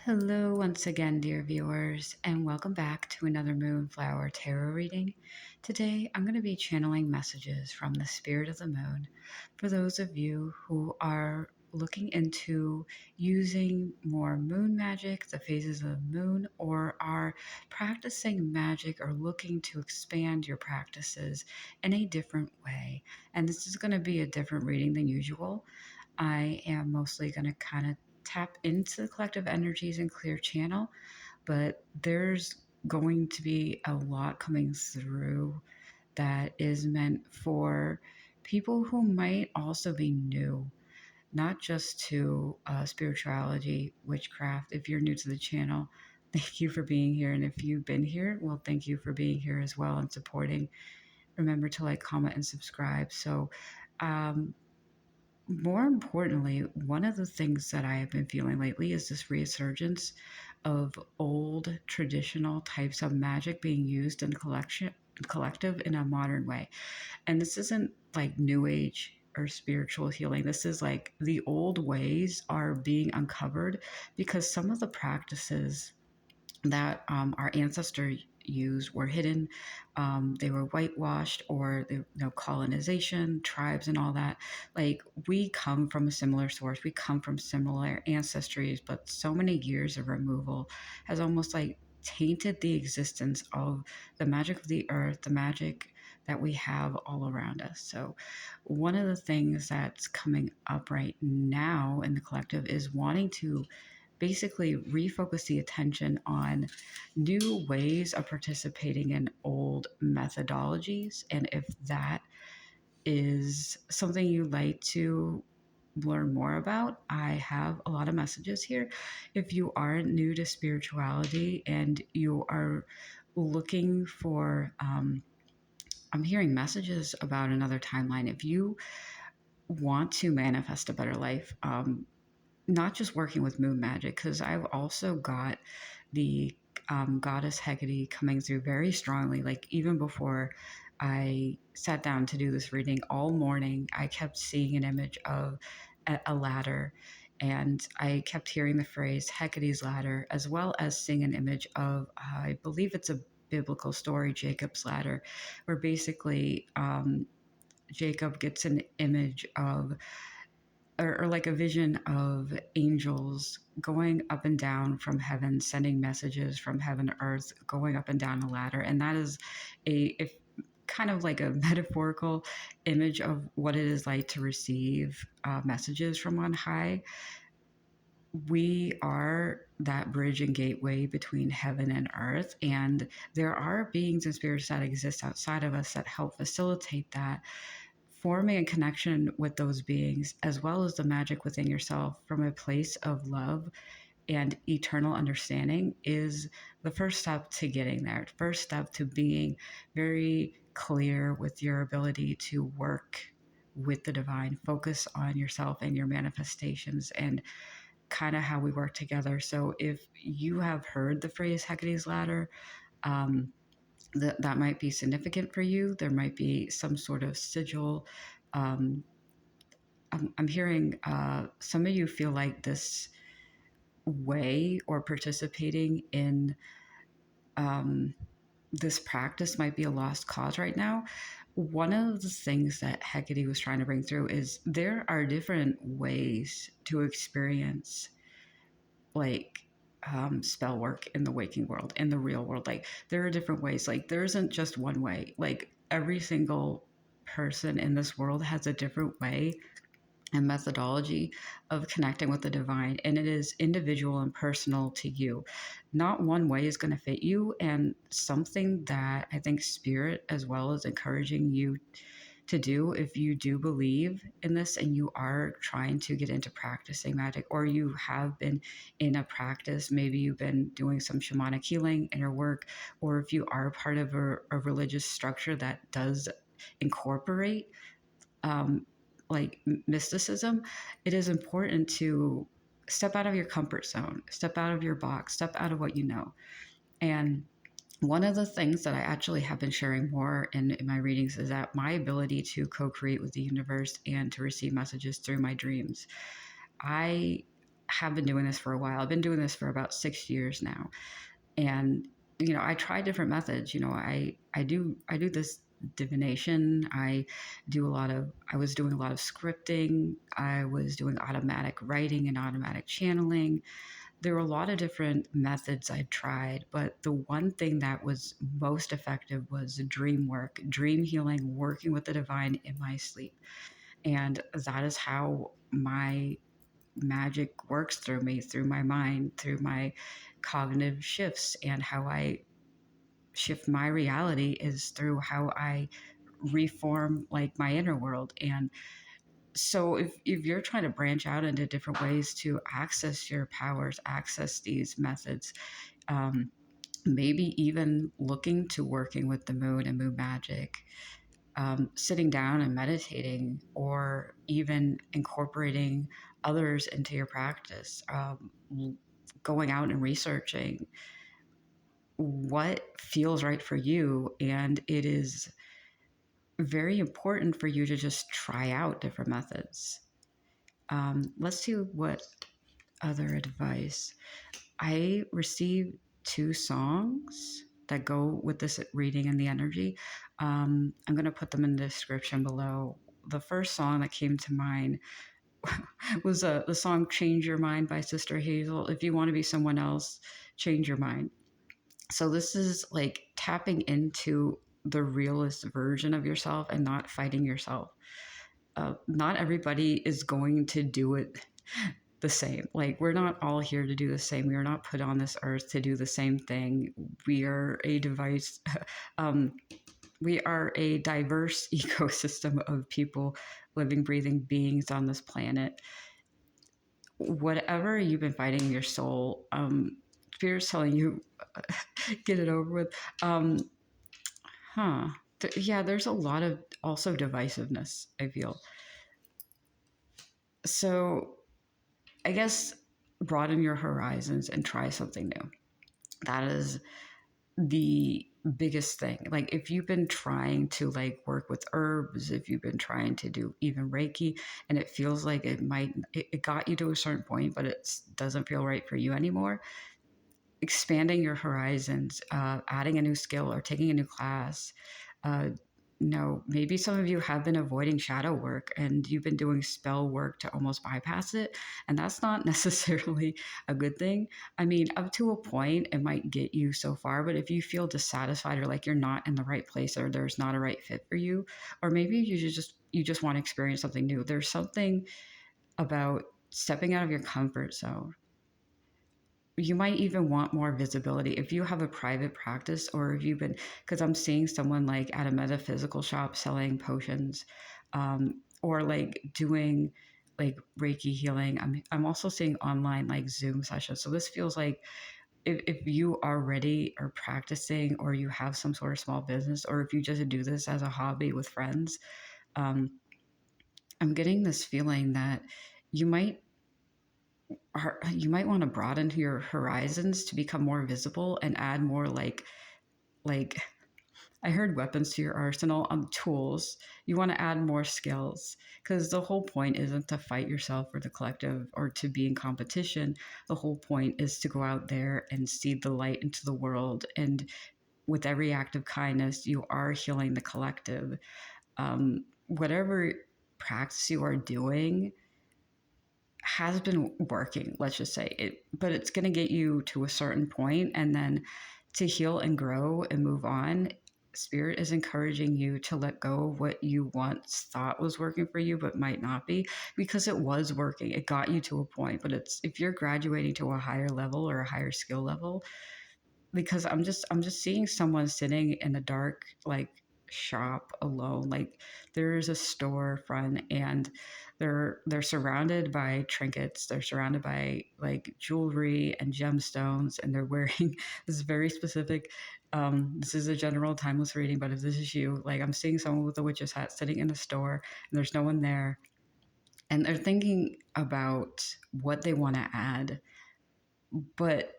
Hello, once again, dear viewers, and welcome back to another Moonflower Tarot reading. Today, I'm going to be channeling messages from the spirit of the moon for those of you who are looking into using more moon magic, the phases of the moon, or are practicing magic or looking to expand your practices in a different way. And this is going to be a different reading than usual. I am mostly going to kind of tap into the collective energies and clear channel, but there's going to be a lot coming through that is meant for people who might also be new, not just to spirituality, witchcraft. If you're new to the channel, thank you for being here. And if you've been here, well, thank you for being here as well and supporting. Remember to like, comment, and subscribe. So, more importantly, one of the things that I have been feeling lately is this resurgence of old traditional types of magic being used in collective in a modern way. And this isn't like new age or spiritual healing. This is like the old ways are being uncovered because some of the practices that our ancestors used were hidden. They were whitewashed, or colonization, tribes, and all that. Like, we come from a similar source, we come from similar ancestries, but so many years of removal has almost like tainted the existence of the magic of the earth, the magic that we have all around us. So, one of the things that's coming up right now in the collective is wanting to basically refocus the attention on new ways of participating in old methodologies. And if that is something you'd like to learn more about, I have a lot of messages here. If you are new to spirituality and you are looking for, I'm hearing messages about another timeline. If you want to manifest a better life, not just working with moon magic, because I've also got the goddess Hecate coming through very strongly. Like, even before I sat down to do this reading all morning, I kept seeing an image of a ladder, and I kept hearing the phrase Hecate's ladder, as well as seeing an image of, I believe it's a biblical story, Jacob's ladder, where basically Jacob gets an image of, or like a vision of angels going up and down from heaven, sending messages from heaven to earth, going up and down a ladder. And that is if kind of like a metaphorical image of what it is like to receive messages from on high. We are that bridge and gateway between heaven and earth, and there are beings and spirits that exist outside of us that help facilitate that. Forming a connection with those beings, as well as the magic within yourself from a place of love and eternal understanding, is the first step to getting there. First step to being very clear with your ability to work with the divine, focus on yourself and your manifestations, and kind of how we work together. So if you have heard the phrase Hecate's ladder, that might be significant for you. There might be some sort of sigil. Um, I'm hearing some of you feel like this way or participating in this practice might be a lost cause right now. One of the things that Hecate was trying to bring through is there are different ways to experience, like, spell work in the waking world, in the real world. Like, there are different ways. Like, there isn't just one way. Like, every single person in this world has a different way and methodology of connecting with the divine, and it is individual and personal to you. Not one way is going to fit you. And something that I think spirit as well is encouraging you to do, if you do believe in this and you are trying to get into practicing magic, or you have been in a practice, maybe you've been doing some shamanic healing inner work, or if you are part of a religious structure that does incorporate like mysticism, it is important to step out of your comfort zone, step out of your box, step out of what you know. And one of the things that I actually have been sharing more in my readings is that my ability to co-create with the universe and to receive messages through my dreams. I have been doing this for a while. I've been doing this for about 6 years now. And, I try different methods. I do this divination. I was doing a lot of scripting. I was doing automatic writing and automatic channeling. There were a lot of different methods I tried, but the one thing that was most effective was dream work, dream healing, working with the divine in my sleep. And that is how my magic works through me, through my mind, through my cognitive shifts. And how I shift my reality is through how I reform like my inner world. And so if you're trying to branch out into different ways to access your powers, access these methods, um, maybe even looking to working with the moon and moon magic, sitting down and meditating, or even incorporating others into your practice, going out and researching what feels right for you. And it is very important for you to just try out different methods. Let's see what other advice. I received 2 songs that go with this reading and the energy. I'm going to put them in the description below. The first song that came to mind was the song Change Your Mind by Sister Hazel. If you want to be someone else, change your mind. So this is like tapping into the realist version of yourself and not fighting yourself. Not everybody is going to do it the same. Like, we're not all here to do the same. We are not put on this earth to do the same thing. We are a device. We are a diverse ecosystem of people, living, breathing beings on this planet. Whatever you've been fighting in your soul, Spirit's telling you, get it over with. Yeah, there's a lot of also divisiveness, I feel. So I guess broaden your horizons and try something new. That is the biggest thing. Like, if you've been trying to like work with herbs, if you've been trying to do even Reiki, and it feels like it got you to a certain point, but it doesn't feel right for you anymore, expanding your horizons, adding a new skill or taking a new class. No, maybe some of you have been avoiding shadow work and you've been doing spell work to almost bypass it. And that's not necessarily a good thing. I mean, up to a point, it might get you so far, but if you feel dissatisfied or like you're not in the right place or there's not a right fit for you, or maybe you just want to experience something new, there's something about stepping out of your comfort zone. You might even want more visibility if you have a private practice, or if you've been, because I'm seeing someone like at a metaphysical shop selling potions, or like doing like Reiki healing. I'm also seeing online like Zoom sessions. So this feels like if you already are practicing, or you have some sort of small business, or if you just do this as a hobby with friends, um, I'm getting this feeling that you might you might want to broaden your horizons to become more visible and add more like I heard weapons to your arsenal, tools. You want to add more skills, because the whole point isn't to fight yourself or the collective or to be in competition. The whole point is to go out there and seed the light into the world. And with every act of kindness, you are healing the collective. Whatever practice you are doing has been working, let's just say it, but it's going to get you to a certain point, and then to heal and grow and move on. Spirit is encouraging you to let go of what you once thought was working for you but might not be, because it was working. It got you to a point, but it's if you're graduating to a higher level or a higher skill level, because I'm just seeing someone sitting in a dark like shop alone. Like, there's a storefront and they're surrounded by trinkets, they're surrounded by like jewelry and gemstones, and they're wearing this very specific, this is a general timeless reading, but if this is you, like, I'm seeing someone with a witch's hat sitting in a store and there's no one there, and they're thinking about what they want to add, but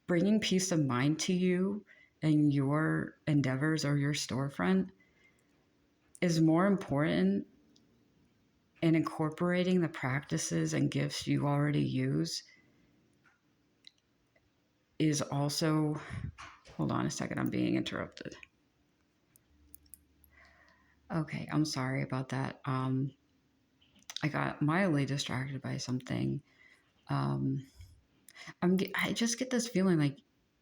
bringing peace of mind to you and your endeavors or your storefront is more important and incorporating the practices and gifts you already use is also, hold on a second, I'm being interrupted. Okay, I'm sorry about that. I got mildly distracted by something. Um, I just get this feeling like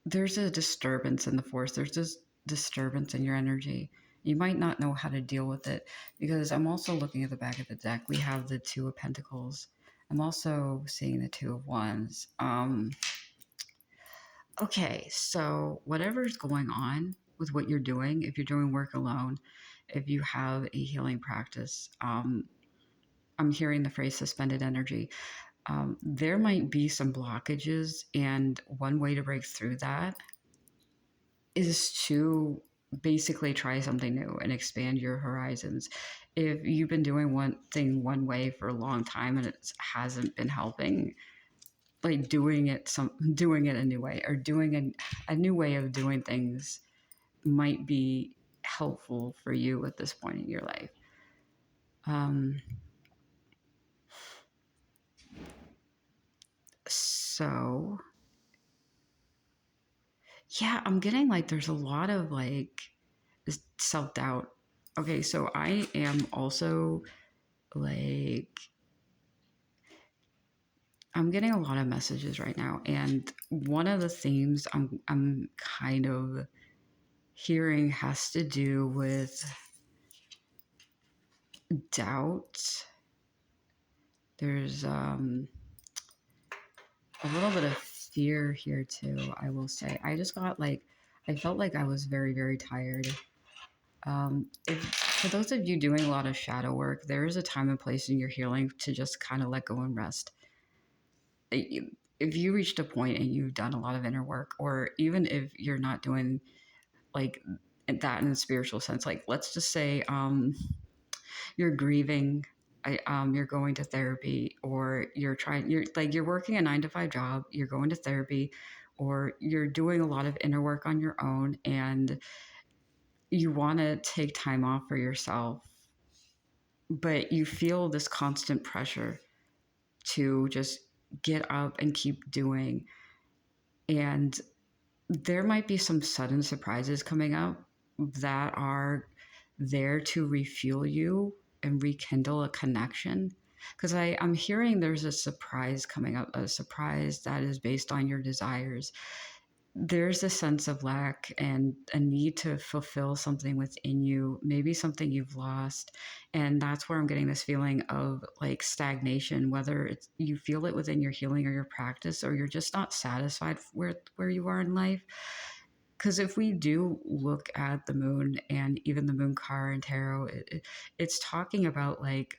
there's a disturbance in the force. There's this disturbance in your energy. You might not know how to deal with it because I'm also looking at the back of the deck. We have the Two of Pentacles. I'm also seeing the Two of Wands. Okay, so whatever's going on with what you're doing, if you're doing work alone, if you have a healing practice, I'm hearing the phrase suspended energy. There might be some blockages, and one way to break through that is to basically try something new and expand your horizons. If you've been doing one thing one way for a long time and it hasn't been helping, like doing it a new way, or doing a new way of doing things might be helpful for you at this point in your life. Um, so yeah, I'm getting like there's a lot of like self doubt. Okay, so I am also like, I'm getting a lot of messages right now, and one of the themes I'm kind of hearing has to do with doubt. There's a little bit of fear here too, I will say. I just got like, I felt like I was very, very tired. For those of you doing a lot of shadow work, there is a time and place in your healing to just kind of let go and rest. If you reached a point and you've done a lot of inner work, or even if you're not doing like that in a spiritual sense, like let's just say you're grieving, you're going to therapy, or you're working a 9 to 5 job, you're going to therapy, or you're doing a lot of inner work on your own, and you want to take time off for yourself, but you feel this constant pressure to just get up and keep doing. And there might be some sudden surprises coming up that are there to refuel you and rekindle a connection. Because I'm hearing there's a surprise coming up, a surprise that is based on your desires. There's a sense of lack and a need to fulfill something within you, maybe something you've lost. And that's where I'm getting this feeling of like stagnation, whether it's you feel it within your healing or your practice, or you're just not satisfied where you are in life. Because if we do look at the moon and even the moon card and tarot, it's talking about like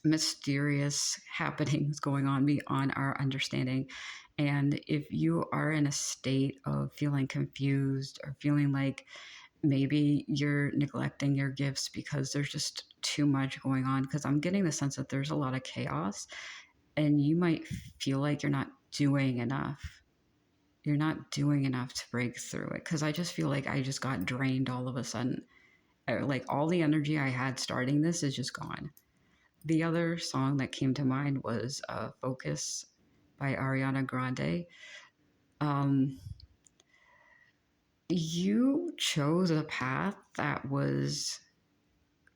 mysterious happenings going on beyond our understanding. And if you are in a state of feeling confused or feeling like maybe you're neglecting your gifts because there's just too much going on, because I'm getting the sense that there's a lot of chaos and you might feel like you're not doing enough. You're not doing enough to break through it. Because I just feel like I just got drained all of a sudden. Like all the energy I had starting this is just gone. The other song that came to mind was Focus by Ariana Grande. Um, you chose a path that was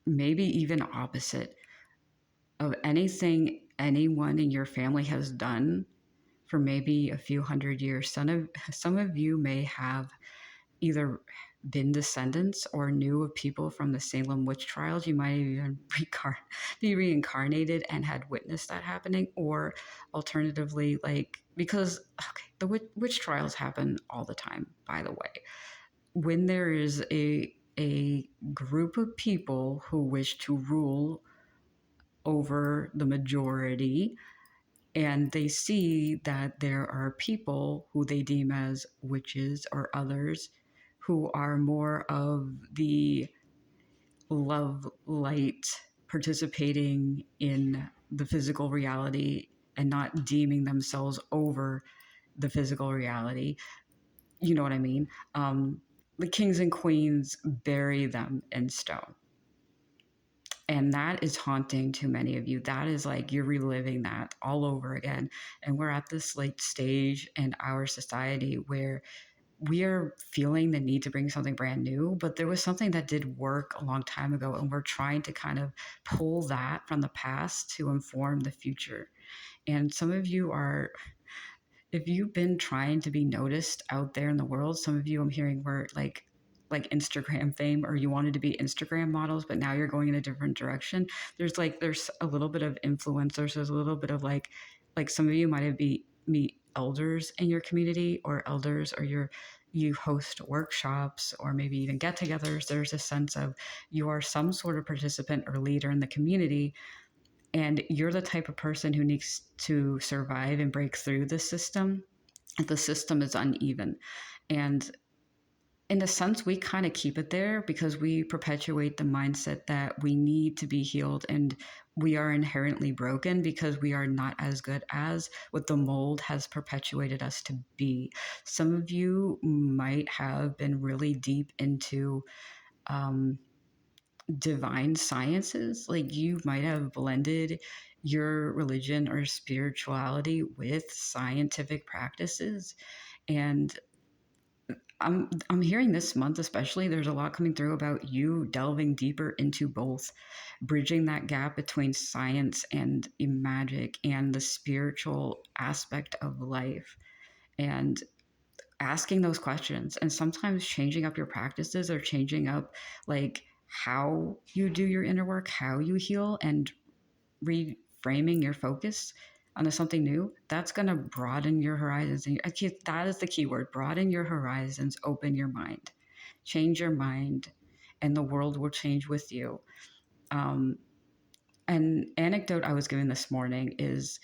maybe even opposite of anything anyone in your family has done for maybe a few hundred years. Some of you may have either been descendants or knew of people from the Salem witch trials. You might even be reincarnated and had witnessed that happening, or alternatively, like, because okay, the witch trials happen all the time, by the way. When there is a group of people who wish to rule over the majority, and they see that there are people who they deem as witches or others who are more of the love light, participating in the physical reality and not deeming themselves over the physical reality. You know what I mean? The kings and queens bury them in stone. And that is haunting to many of you. That is like you're reliving that all over again. And we're at this late stage in our society where we are feeling the need to bring something brand new, but there was something that did work a long time ago. And we're trying to kind of pull that from the past to inform the future. And some of you are, if you've been trying to be noticed out there in the world, some of you I'm hearing were like Instagram fame, or you wanted to be Instagram models, but now you're going in a different direction. There's a little bit of influencers. There's a little bit of like some of you might have be meet elders in your community, or elders, or you host workshops or maybe even get-togethers. There's a sense of you are some sort of participant or leader in the community, and you're the type of person who needs to survive and break through the system. The system is uneven, and in a sense, we kind of keep it there because we perpetuate the mindset that we need to be healed and we are inherently broken because we are not as good as what the mold has perpetuated us to be. Some of you might have been really deep into um, divine sciences. Like you might have blended your religion or spirituality with scientific practices. And I'm hearing this month especially there's a lot coming through about you delving deeper into both, bridging that gap between science and magic and the spiritual aspect of life, and asking those questions, and sometimes changing up your practices or changing up like how you do your inner work, how you heal, and reframing your focus onto something new. That's going to broaden your horizons. And that is the key word: broaden your horizons, open your mind, change your mind, and the world will change with you. Um, an anecdote I was given this morning is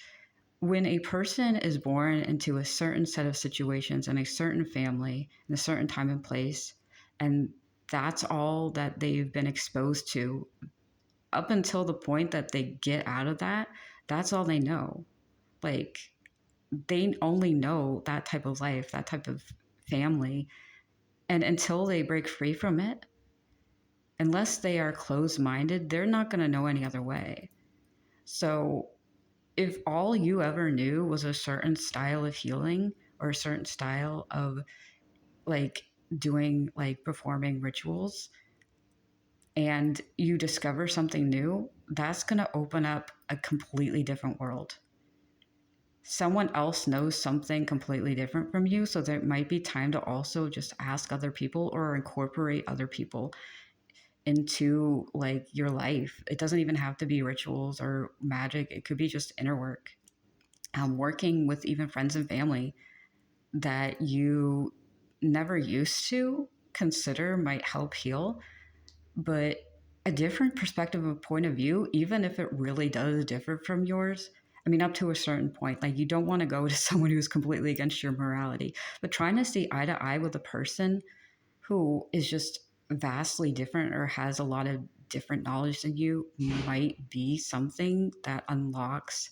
when a person is born into a certain set of situations and a certain family in a certain time and place, and that's all that they've been exposed to up until the point that they get out of that, that's all they know. Like they only know that type of life, that type of family. And until they break free from it, unless they are closed minded, they're not going to know any other way. So if all you ever knew was a certain style of healing or a certain style of like doing like performing rituals, and you discover something new, that's going to open up a completely different world. Someone else knows something completely different from you, so there might be time to also just ask other people or incorporate other people into like your life. It doesn't even have to be rituals or magic. It could be just inner work. Working with even friends and family that you never used to consider might help heal, but a different perspective of point of view, even if it really does differ from yours. I mean, up to a certain point, like you don't want to go to someone who's completely against your morality, but trying to see eye to eye with a person who is just vastly different or has a lot of different knowledge than you might be something that unlocks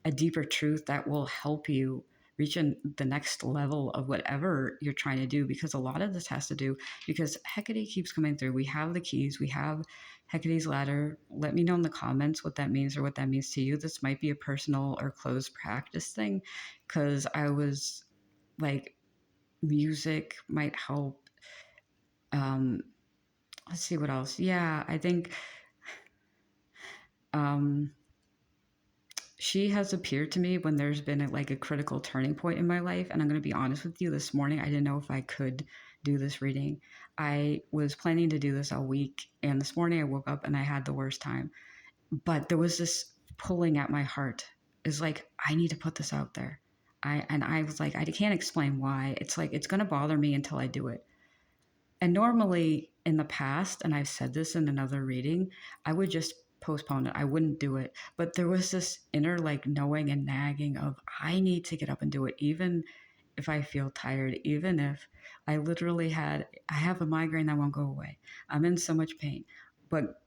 a deeper truth that will help you reach the next level of whatever you're trying to do. Because a lot of this has to do, because Hecate keeps coming through. We have the keys, we have Hecate's ladder. Let me know in the comments what that means or what that means to you. This might be a personal or closed practice thing, because I was like, music might help. um let's see what else. Yeah, I think um she has appeared to me when there's been like a critical turning point in my life. And I'm going to be honest with you, this morning I didn't know if I could do this reading. I was planning to do this all week, and this morning I woke up and I had the worst time. But there was this pulling at my heart. Is like, I need to put this out there. I was like, I can't explain why. It's like it's going to bother me until I do it. And normally in the past, and I've said this in another reading, I would just postpone it. I wouldn't do it. But there was this inner like knowing and nagging of I need to get up and do it, even if I feel tired, even if I have a migraine that won't go away. I'm in so much pain. But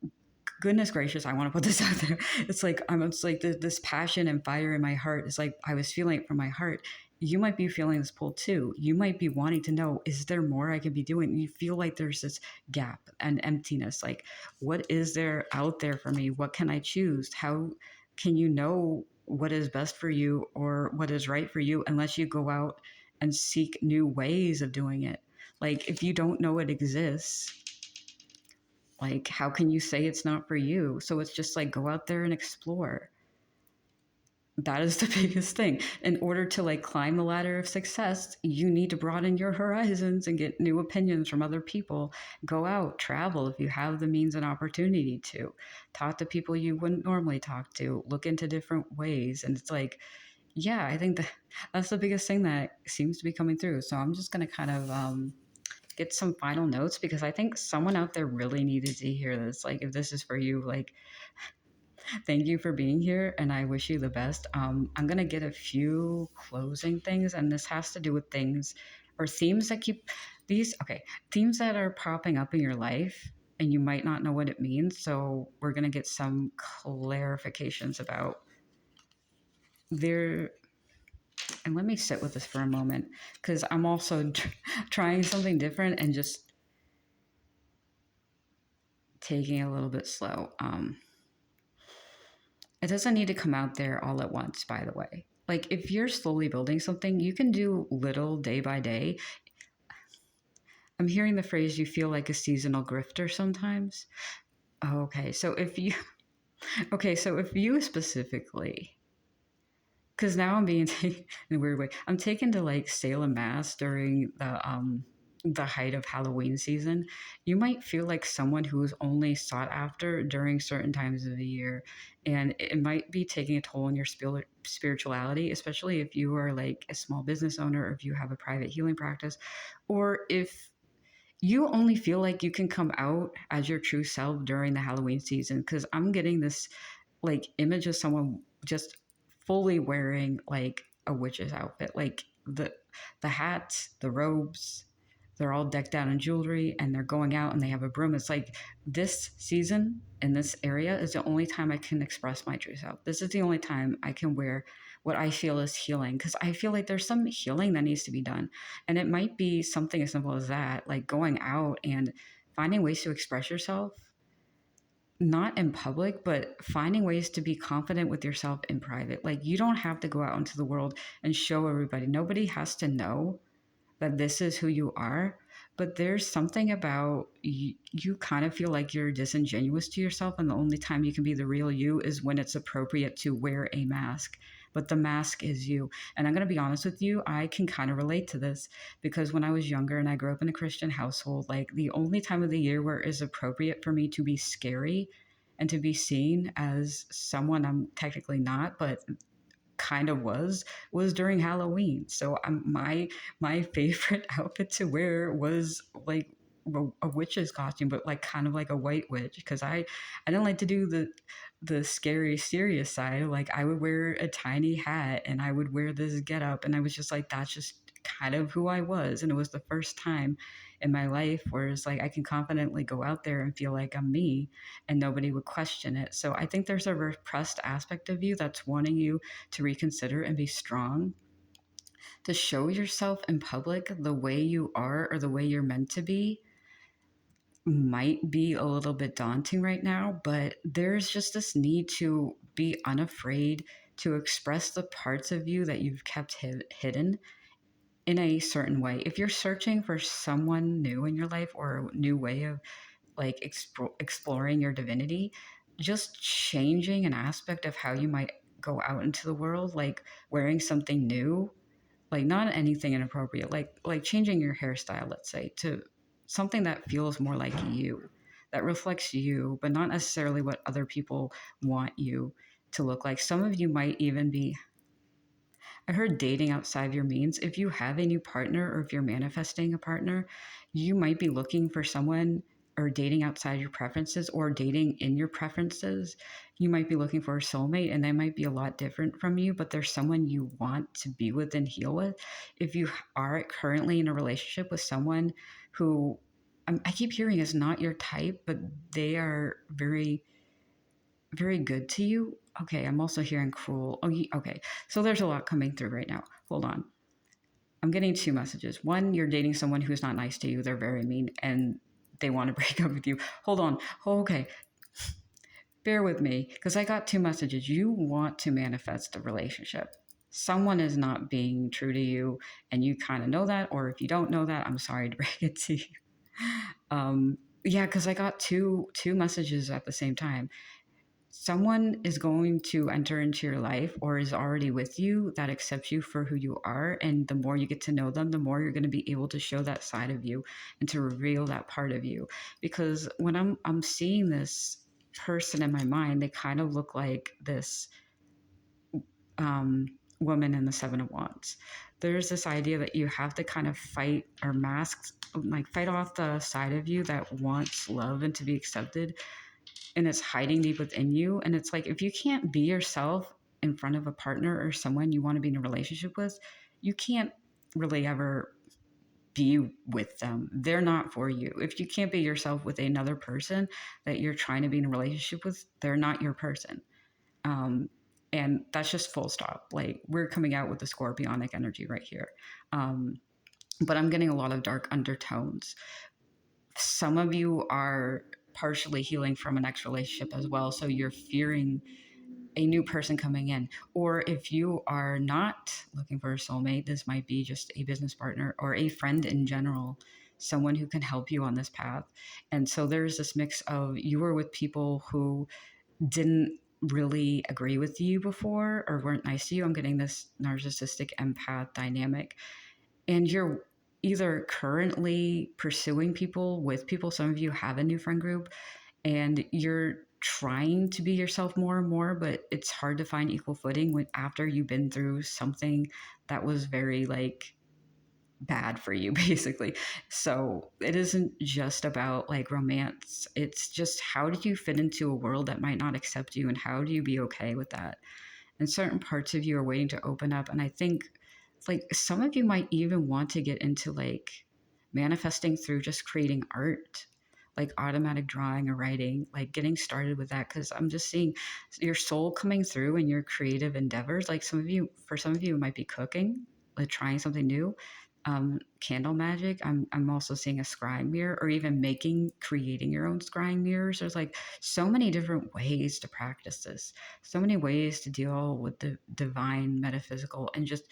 goodness gracious, I want to put this out there. It's like, it's like this passion and fire in my heart. It's like I was feeling it from my heart. you might be feeling this pull too. You might be wanting to know, is there more I can be doing? You feel like there's this gap and emptiness. Like, what is there out there for me? What can I choose? How can you know what is best for you or what is right for you unless you go out and seek new ways of doing it? Like, if you don't know it exists, like, how can you say it's not for you? So it's just like, go out there and explore. That is the biggest thing. In order to like climb the ladder of success, you need to broaden your horizons and get new opinions from other people. Go out, travel if you have the means and opportunity to. Talk to people you wouldn't normally talk to. Look into different ways. And it's like, yeah, I think that's the biggest thing that seems to be coming through. So I'm just going to kind of get some final notes because I think someone out there really needed to hear this. Like, if this is for you, like, thank you for being here, and I wish you the best. I'm going to get a few closing things, and this has to do with things or themes that keep these, okay, themes that are popping up in your life, and you might not know what it means. So, we're going to get some clarifications about there. And let me sit with this for a moment because I'm also trying something different and just taking it a little bit slow. It doesn't need to come out there all at once, by the way. Like, if you're slowly building something, you can do little day by day. I'm hearing the phrase, you feel like a seasonal grifter sometimes. Oh, okay. So if you specifically, because now I'm being taken in a weird way, I'm taken to like Salem, Mass during the height of Halloween season. You might feel like someone who is only sought after during certain times of the year, and it might be taking a toll on your spirituality, especially if you are like a small business owner, or if you have a private healing practice, or if you only feel like you can come out as your true self during the Halloween season. Because I'm getting this like image of someone just fully wearing like a witch's outfit, like the hats, the robes, they're all decked out in jewelry and they're going out and they have a broom. It's like this season in this area is the only time I can express my true self. This is the only time I can wear what I feel is healing, because I feel like there's some healing that needs to be done. And it might be something as simple as that, like going out and finding ways to express yourself, not in public, but finding ways to be confident with yourself in private. Like, you don't have to go out into the world and show everybody. Nobody has to know that this is who you are. But there's something about you kind of feel like you're disingenuous to yourself. And the only time you can be the real you is when it's appropriate to wear a mask. But the mask is you. And I'm going to be honest with you, I can kind of relate to this because when I was younger and I grew up in a Christian household, like the only time of the year where it is appropriate for me to be scary and to be seen as someone I'm technically not, but kind of was during Halloween. So my favorite outfit to wear was like a witch's costume, but like kind of like a white witch, because I didn't like to do the scary serious side. Like, I would wear a tiny hat and I would wear this get up, and I was just like, that's just kind of who I was. And it was the first time in my life where it's like I can confidently go out there and feel like I'm me and nobody would question it. So I think there's a repressed aspect of you that's wanting you to reconsider and be strong, to show yourself in public the way you are or the way you're meant to be. Might be a little bit daunting right now, but there's just this need to be unafraid to express the parts of you that you've kept hidden in a certain way. If you're searching for someone new in your life or a new way of like exploring your divinity, just changing an aspect of how you might go out into the world, like wearing something new, like not anything inappropriate, like changing your hairstyle, let's say, to something that feels more like you, that reflects you, but not necessarily what other people want you to look like. Some of you might even be, I heard, dating outside your means. If you have a new partner or if you're manifesting a partner, you might be looking for someone or dating outside your preferences or dating in your preferences. You might be looking for a soulmate and they might be a lot different from you, but there's someone you want to be with and heal with. If you are currently in a relationship with someone who I keep hearing is not your type, but they are very very good to you. Okay, I'm also hearing cruel. Oh, okay. So there's a lot coming through right now. Hold on. I'm getting two messages. One, you're dating someone who's not nice to you. They're very mean and they want to break up with you. Hold on. Oh, okay. Bear with me because I got two messages. You want to manifest a relationship. Someone is not being true to you and you kind of know that. Or if you don't know that, I'm sorry to break it to you. Yeah, because I got two messages at the same time. Someone is going to enter into your life or is already with you that accepts you for who you are, and the more you get to know them, the more you're going to be able to show that side of you and to reveal that part of you. Because when I'm seeing this person in my mind, they kind of look like this um, woman in the Seven of Wands. There's this idea that you have to kind of fight or mask, like fight off the side of you that wants love and to be accepted, and it's hiding deep within you. And it's like, if you can't be yourself in front of a partner or someone you want to be in a relationship with, you can't really ever be with them. They're not for you. If you can't be yourself with another person that you're trying to be in a relationship with, they're not your person. Um, and that's just full stop. Like, we're coming out with the scorpionic energy right here. Um, but I'm getting a lot of dark undertones. Some of you are partially healing from an ex relationship as well. So you're fearing a new person coming in. Or if you are not looking for a soulmate, this might be just a business partner or a friend in general, someone who can help you on this path. And so there's this mix of, you were with people who didn't really agree with you before or weren't nice to you. I'm getting this narcissistic empath dynamic. And you're either currently pursuing people with people, some of you have a new friend group, and you're trying to be yourself more and more, but it's hard to find equal footing when after you've been through something that was very like bad for you basically. So it isn't just about like romance, it's just how do you fit into a world that might not accept you, and how do you be okay with that. And certain parts of you are waiting to open up. And I think like some of you might even want to get into like manifesting through just creating art, like automatic drawing or writing, like getting started with that. Cause I'm just seeing your soul coming through in your creative endeavors. Like some of you, for some of you, it might be cooking, like trying something new. Candle magic. I'm also seeing a scrying mirror, or even creating your own scrying mirrors. There's like so many different ways to practice this, so many ways to deal with the divine metaphysical and just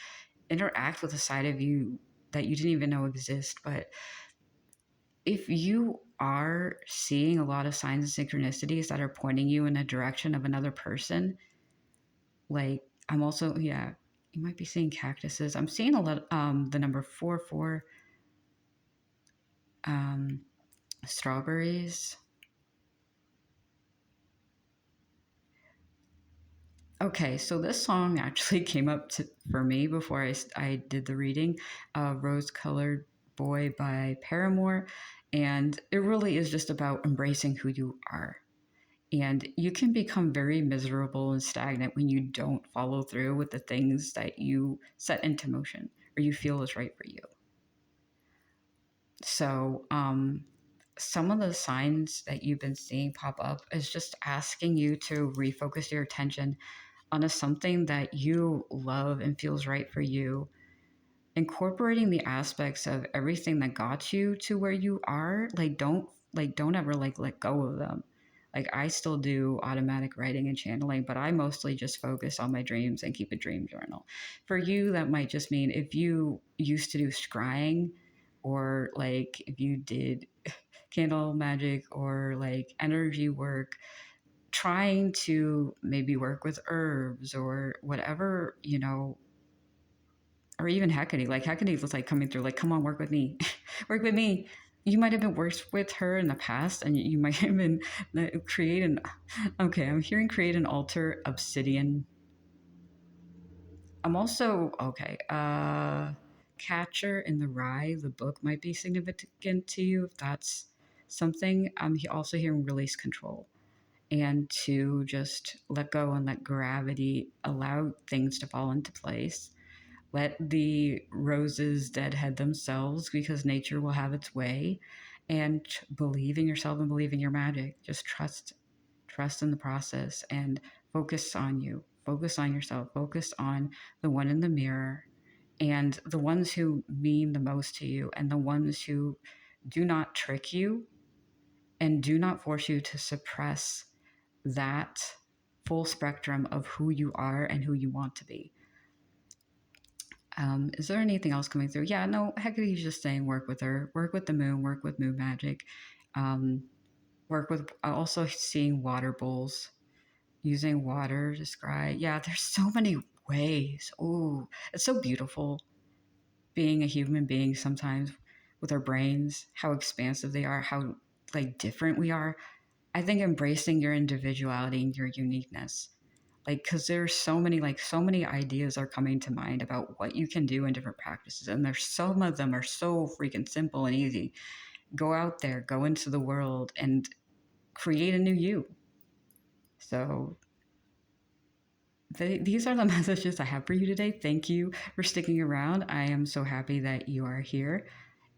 interact with a side of you that you didn't even know exist. But if you are seeing a lot of signs and synchronicities that are pointing you in a direction of another person, like I'm also, yeah, you might be seeing cactuses. I'm seeing a lot, the number 4 4, um, strawberries. Okay, so this song actually came up for me before I did the reading, Rose Colored Boy by Paramore. And it really is just about embracing who you are. And you can become very miserable and stagnant when you don't follow through with the things that you set into motion or you feel is right for you. So, some of the signs that you've been seeing pop up is just asking you to refocus your attention onto something that you love and feels right for you, incorporating the aspects of everything that got you to where you are. Don't ever like let go of them. Like, I still do automatic writing and channeling, but I mostly just focus on my dreams and keep a dream journal. For you, that might just mean if you used to do scrying, or like if you did candle magic or like energy work, trying to maybe work with herbs or whatever, or even Hecate. Like Hecate was like coming through, like, come on, work with me, work with me. You might have been worked with her in the past, and you might have been create an. Okay, I'm hearing create an altar, obsidian. I'm also okay. Catcher in the Rye, the book might be significant to you if that's something. I'm also hearing release control, and to just let go and let gravity allow things to fall into place. Let the roses deadhead themselves because nature will have its way, and believe in yourself and believe in your magic. Just trust in the process and focus on you. Focus on yourself. Focus on the one in the mirror And the ones who mean the most to you and the ones who do not trick you and do not force you to suppress that full spectrum of who you are and who you want to be. Is there anything else coming through? Yeah, no, Hecate's just saying work with her, work with the moon, work with moon magic, um, work with also seeing water bowls, using water to scry. Yeah, there's so many ways. Oh, it's so beautiful being a human being sometimes with our brains, how expansive they are, how like different we are. I think embracing your individuality and your uniqueness, like, because there's so many, like, so many ideas are coming to mind about what you can do in different practices, and there's some of them are so freaking simple and easy. Go out there, go into the world, and create a new you. So these are the messages I have for you today. Thank you for sticking around. I am so happy that you are here,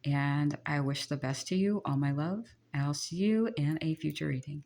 and I wish the best to you, all my love, and I'll see you in a future reading.